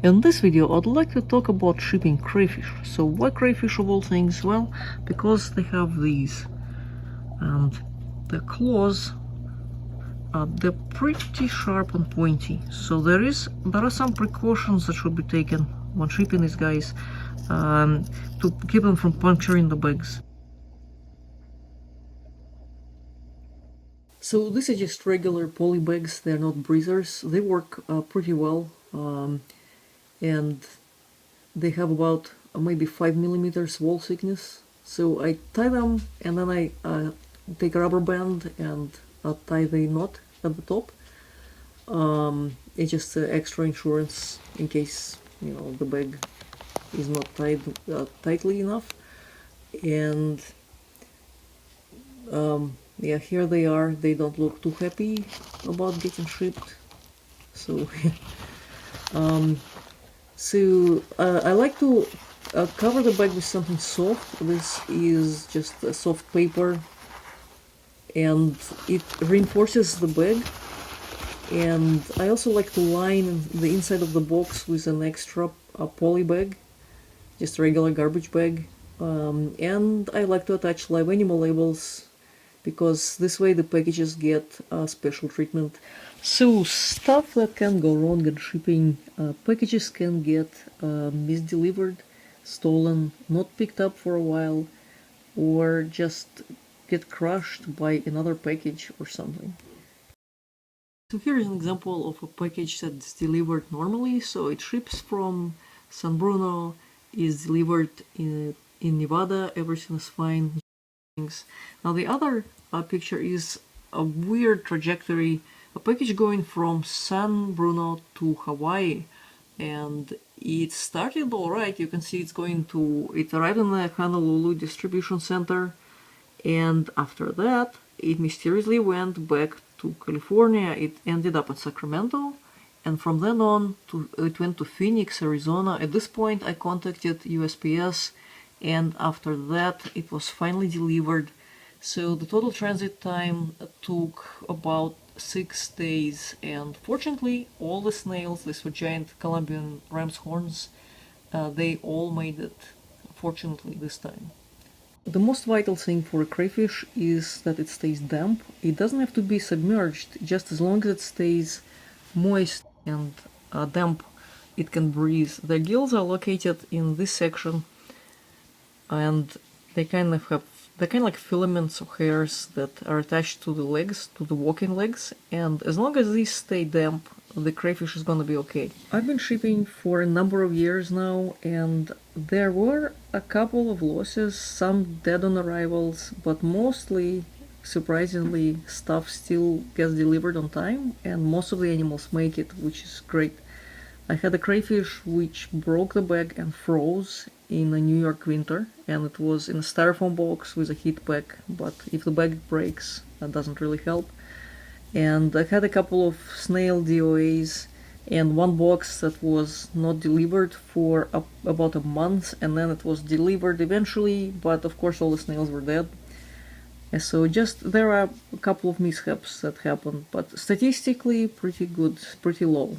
In this video, I'd like to talk about shipping crayfish. So why crayfish of all things? Well, because they have these, and the claws, they're pretty sharp and pointy. So there are some precautions that should be taken when shipping these guys to keep them from puncturing the bags. So these are just regular poly bags. They're not breathers. They work pretty well. And they have about maybe 5 millimeters wall thickness. So I tie them, and then I take a rubber band and tie the knot at the top. It's just extra insurance in case the bag is not tied tightly enough. And yeah, here they are. They don't look too happy about getting shipped. So I like to cover the bag with something soft. This is just a soft paper, and it reinforces the bag. And I also like to line the inside of the box with an extra poly bag, just a regular garbage bag. And I like to attach live animal labels, because this way the packages get special treatment. So stuff that can go wrong in shipping: packages can get misdelivered, stolen, not picked up for a while, or just get crushed by another package or something. So here is an example of a package that's delivered normally. So it ships from San Bruno, is delivered in Nevada, everything is fine. Now the other picture is a weird trajectory, a package going from San Bruno to Hawaii, and it started alright. You can see it arrived in the Honolulu distribution center, and after that it mysteriously went back to California. It ended up in Sacramento, and from then on it went to Phoenix, Arizona. At this point I contacted USPS, and after that it was finally delivered. So the total transit time took about 6 days, and fortunately all the snails, these were giant Columbian ram's horns, they all made it, fortunately, this time. The most vital thing for a crayfish is that it stays damp. It doesn't have to be submerged, just as long as it stays moist and damp, it can breathe. The gills are located in this section, and they're kind of like filaments or hairs that are attached to the legs, to the walking legs, and as long as these stay damp, the crayfish is gonna be okay. I've been shipping for a number of years now, and there were a couple of losses, some dead on arrivals, but mostly, surprisingly, stuff still gets delivered on time, and most of the animals make it, which is great. I had a crayfish which broke the bag and froze in a New York winter, and it was in a styrofoam box with a heat pack, but if the bag breaks, that doesn't really help. And I had a couple of snail DOAs, and one box that was not delivered for about a month, and then it was delivered eventually, but of course all the snails were dead. And so there are a couple of mishaps that happened, but statistically pretty good, pretty low.